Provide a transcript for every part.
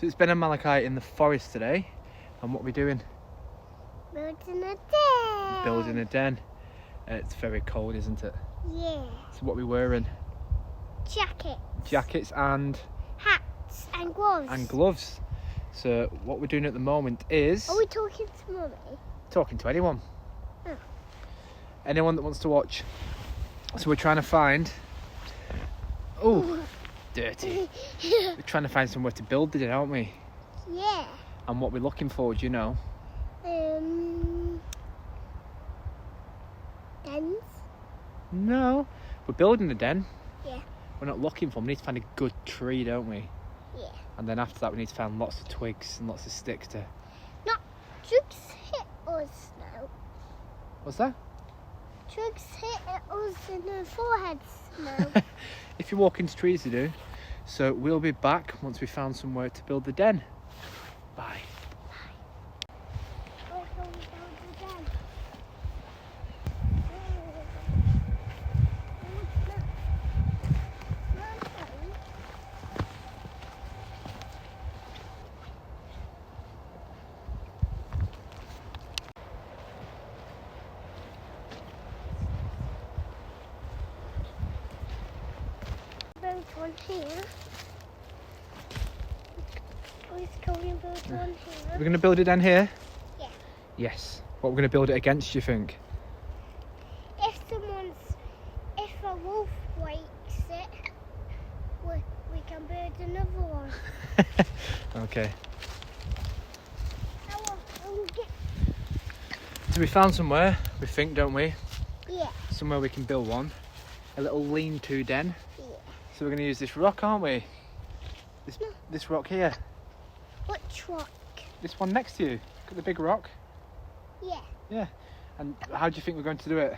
So it's Ben and Malachi in the forest today, and what are we doing? Building a den. Building a den. It's very cold, isn't it? Yeah. So what are we wearing? Jackets. Jackets and Hats and gloves. gloves. So what we're doing at the moment is Are we talking to Mummy? talking to anyone. Oh. Anyone that wants to watch. So we're trying to find. Oh, dirty. We're trying to find somewhere to build it, aren't we? Yeah. And what we're looking for, do you know? Dens? No, we're building a den. Yeah. We're not looking for them. We need to find a good tree, don't we? Yeah. And then after that, we need to find lots of twigs and lots of sticks to. Drugs hit us now. What's that? Drugs hit us in the foreheads now. If you walk into trees, they do. So we'll be back once we found somewhere to build the den. Bye. Where can we build the den? Build one here. Can we build one here? We're going to build a den here? Yeah. Yes. What we're going to build it against, do you think? If a wolf wakes it, we can build another one. Okay. I'll get... So we found somewhere, we think, don't we? Yeah. Somewhere we can build one. A little lean-to den. Yeah. So we're going to use this rock, aren't we? This rock here. Which rock? This one next to you. Look at the big rock. Yeah. Yeah. And how do you think we're going to do it?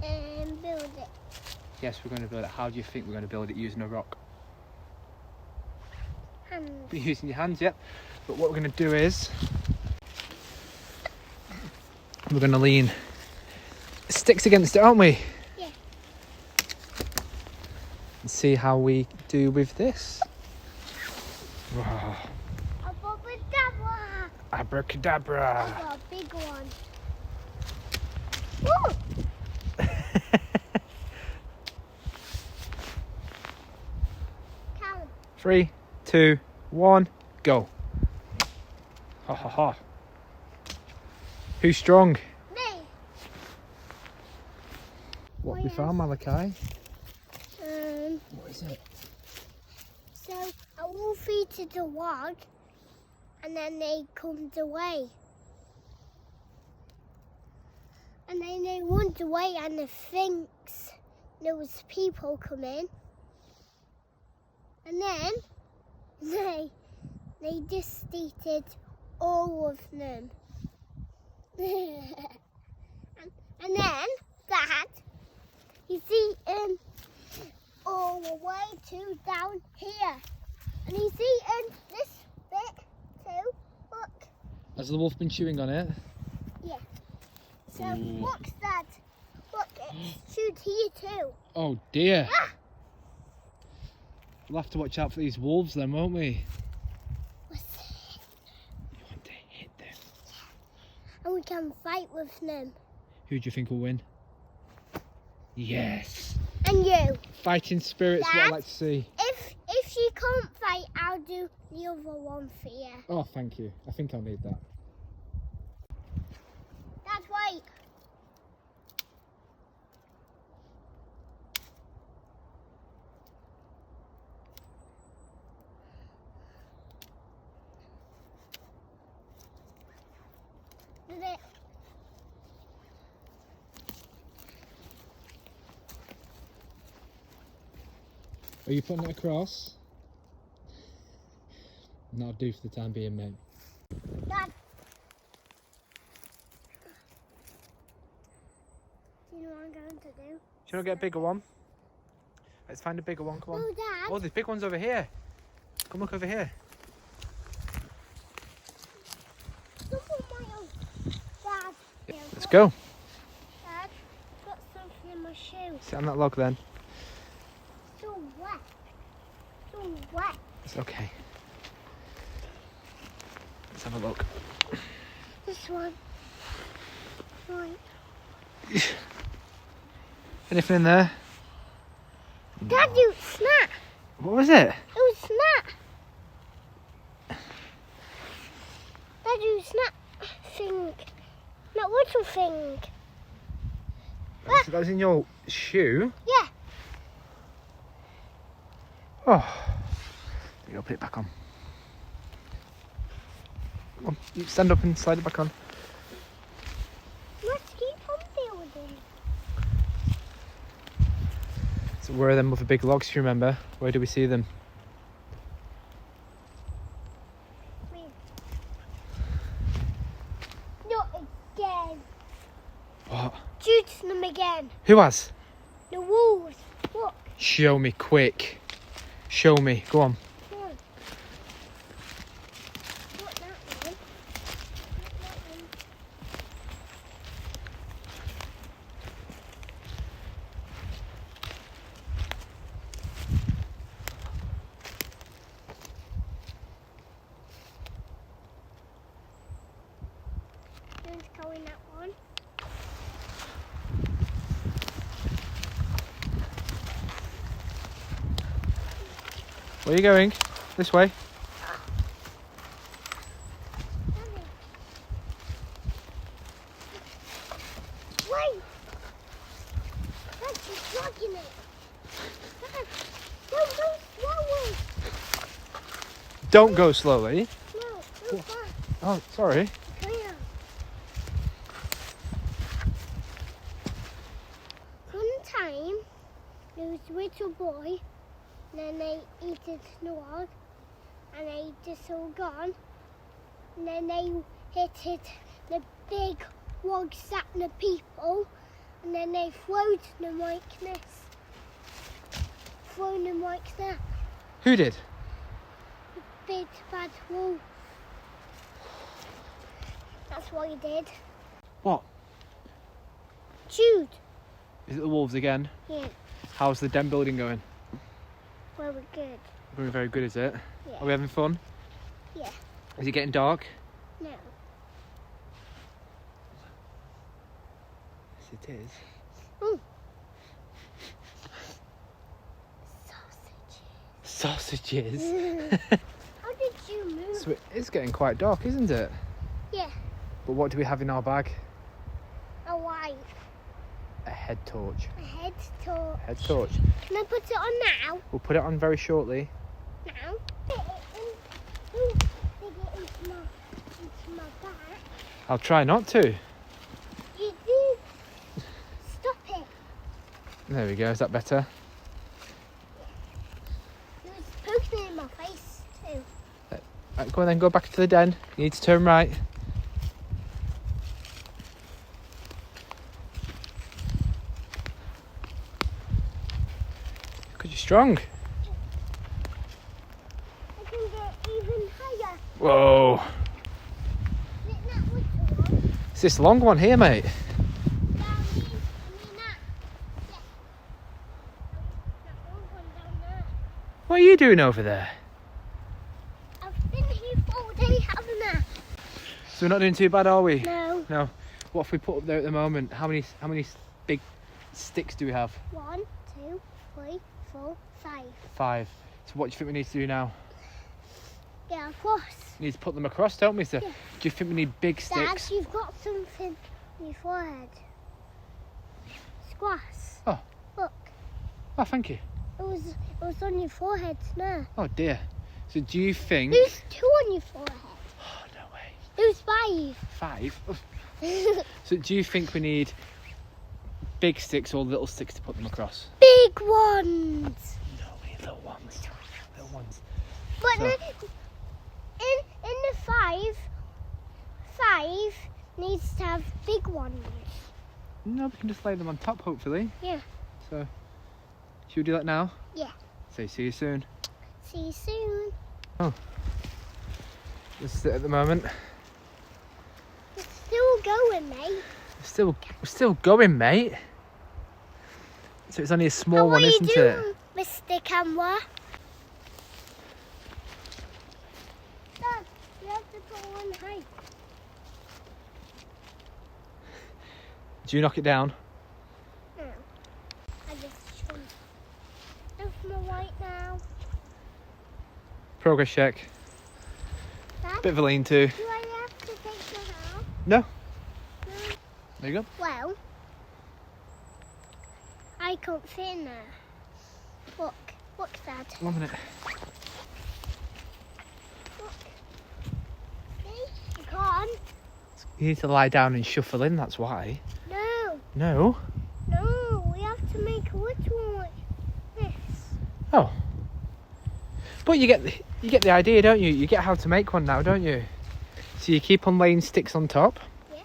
And build it. Yes, we're going to build it. How do you think we're going to build it using a rock? Hands. Using your hands, yep. But what we're going to do is we're going to lean sticks against it, aren't we? Yeah. And see how we do with this. Wow. Abracadabra. Abracadabra. I got a big one. Woo! 3, 2, 1, go. Ha ha ha. Who's strong? Me. What Oh, we found, Malachi? What is it? So I will feed to the log, and then they come away. And then they run away, and it thinks there was people coming. And then they defeated all of them. and then Dad, he's eaten all the way to down here. And he's eaten this bit too. Look. Has the wolf been chewing on it? Yeah. So Ooh. look, Dad. Look, it's chewed here too. Oh dear. Ah! We'll have to watch out for these wolves then, won't we? What's it? You want to hit them? And we can fight with them. Who do you think will win? Yes. And you. Fighting spirit's what I Dad? like to see. If she can't fight, I'll do the other one for you. Oh, thank you. I think I'll need that. That's right. Did it? Are you putting it across? That'll do for the time being, mate. Dad. Do you know what I'm going to do? Do you want to get a bigger one? Let's find a bigger one, come on. No, Dad. Oh, there's big ones over here. Come look over here. Look at my own. Dad. Yep, let's go. Dad, got something in my shoe. Sit on that log then. So wet. So wet. It's okay. Let's have a look. This one. Right. Anything in there? Dad, you snap. What was it? It was snap. Dad, you snap thing. Not little thing. That was in your shoe? Yeah. Oh. You go put it back on. Come on, you stand up and slide it back on. Let's keep on building. So where are them other big logs, if you remember? Where do we see them? Not again. What? Shooting them again. Who has? The wolves. Look. Show me, quick. Show me. Go on. Come on. Not that one. Not that one. Don't go in that one. Where are you going? This way. Daddy. Wait! Dad, she's dragging it. Dad, don't go slowly. Don't go slowly. No, go fast. Oh, sorry. Come here. One time, there was a little boy, and then they ate his log, and they just all gone, and then they hit the big logs at the people, and then they floated them like this. Thrown them like that. Who did? The big bad wolf. That's what he did. What? Jude. Is it the wolves again? Yeah, How's the den building going? very good. Going very good, is it? Yeah. Are we having fun? Yeah. Is it getting dark? No. Yes, it is. Mm. Sausages. How did you move? So it's getting quite dark, isn't it? Yeah, But what do we have in our bag? a light, A head torch. a head torch. Head torch. Can I put it on now? We'll put it on very shortly. Now? Fit it in. Ooh, dig it into my back. I'll try not to. You did. Stop it. There we go. Is that better? It was poking in my face too. Right, go on then. Go back to the den. You need to turn right. Because you're strong. I can get even higher. Whoa. Is it that little one? It's this long one here, mate. Yeah, I mean that. Yeah. That long one down there. What are you doing over there? I've been here all day, haven't I? So we're not doing too bad, are we? No. No. What have we put up there at the moment? How many big sticks do we have? 1, 2, 3, 4, 5. 5. So what do you think we need to do now? Yeah, of course. We need to put them across, don't we, sir? Yeah. Do you think we need big sticks? Dad, you've got something on your forehead. Squash. Oh. Look, Oh, thank you. it was on your forehead now. Oh dear. So do you think? There's 2 on your forehead. Oh no way. There's 5. 5. So do you think we need big sticks or little sticks to put them across? Big ones. No, we need little ones. Little ones. But So- in the 5 needs to have big ones. No, we can just lay them on top, hopefully. Yeah. So, should we do that now? Yeah. Say see you soon. See you soon. This is it at the moment. It's still going, mate. We're still going, mate. So it's only a small one, isn't What are you it? doing, Mr. Camera? Do you knock it down? No. I just shouldn't. That's my white now. Progress check. Dad, Bit of a lean-to. do I have to take them out? No. No. There you go. Well, I can't fit in there. Look, Dad. 1 minute. Look. See? You can't. You need to lie down and shuffle in, that's why. No. No? No, we have to make a little one like this. Oh. But you get the idea, don't you? You get how to make one now, don't you? So you keep on laying sticks on top. Yeah.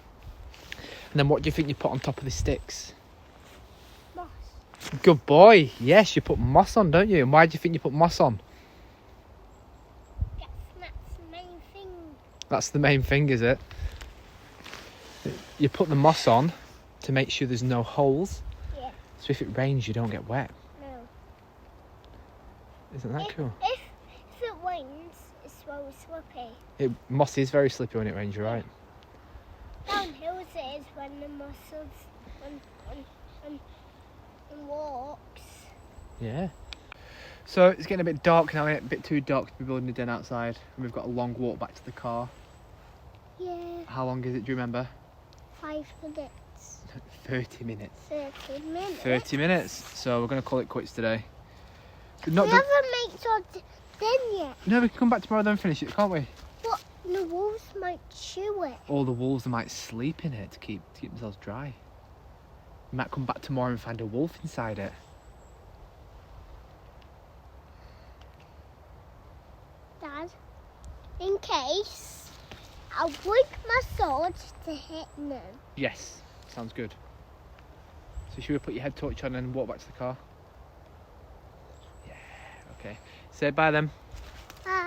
And then what do you think you put on top of the sticks? Moss. Good boy. Yes, you put moss on, don't you? And why do you think you put moss on? That's the main thing. That's the main thing, is it? You put the moss on to make sure there's no holes. Yeah. So if it rains, you don't get wet. No. Isn't that cool? If it rains, it's very slippy. Moss is very slippy when it rains, you're right. Downhill it is when the muscles and walks. Yeah. So it's getting a bit dark now, a bit too dark to be building a den outside. And we've got a long walk back to the car. Yeah. How long is it, do you remember? 5 minutes. 30 minutes. 30 minutes. 30 minutes. So we're going to call it quits today. We haven't made our den yet. No, we can come back tomorrow then and finish it, can't we? But the wolves might chew it. All the wolves might sleep in it to keep themselves dry. We might come back tomorrow and find a wolf inside it. Dad, in case, I'll bring my sword to hit them. Yes, sounds good. So should we put your head torch on and walk back to the car? Yeah, okay. Say bye then. Bye.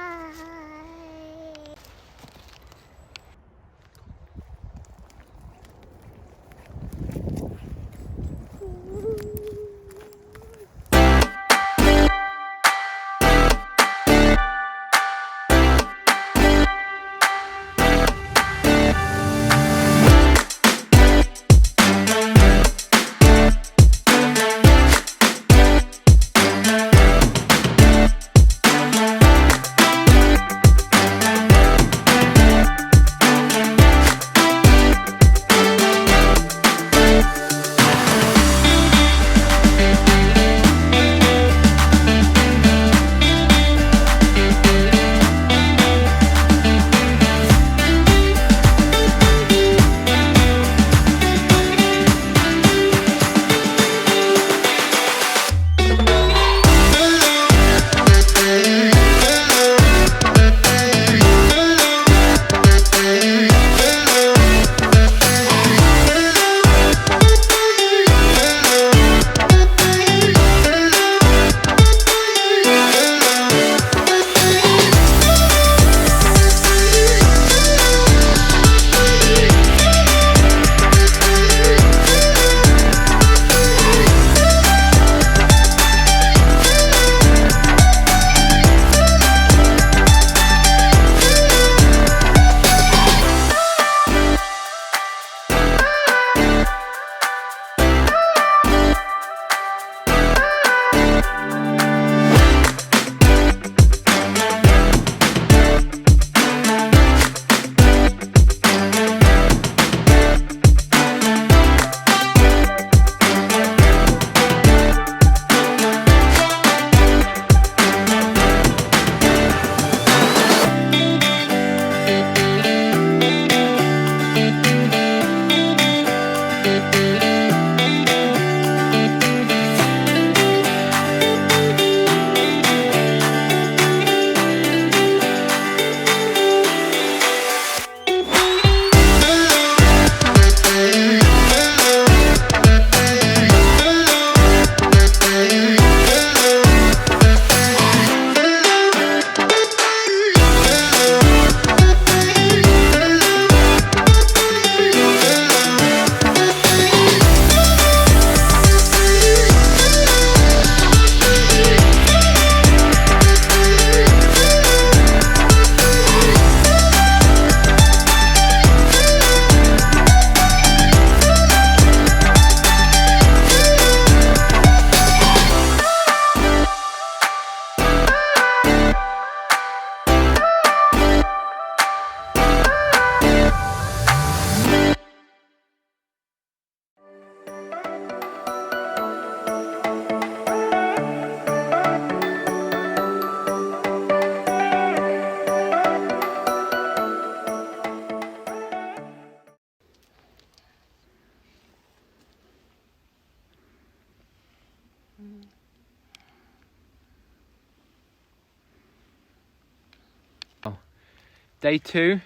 Day 2.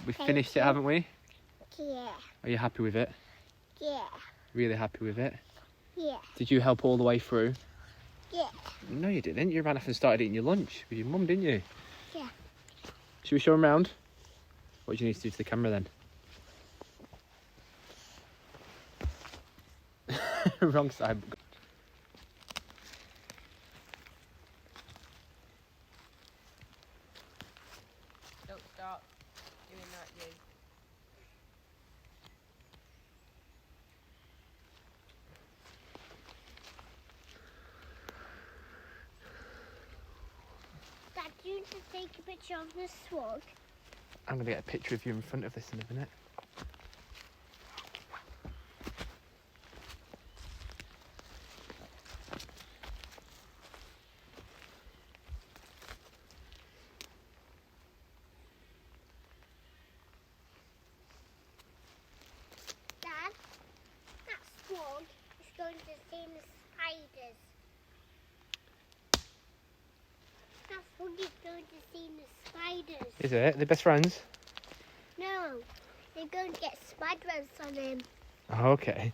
We've Day finished it, 2. haven't we? Yeah. Are you happy with it? Yeah. Really happy with it? Yeah. Did you help all the way through? Yeah. No, you didn't. You ran off and started eating your lunch with your mum, didn't you? Yeah. Should we show them round? What do you need to do to the camera then? Wrong side. Don't start doing that, you. Dad, you need to take a picture of the swag. I'm going to get a picture of you in front of this in a minute. Dad, that swag is going to see the spiders. That swag is going to see the spiders. Is it? They're best friends? No, they're going to get spider webs on him. Oh, okay.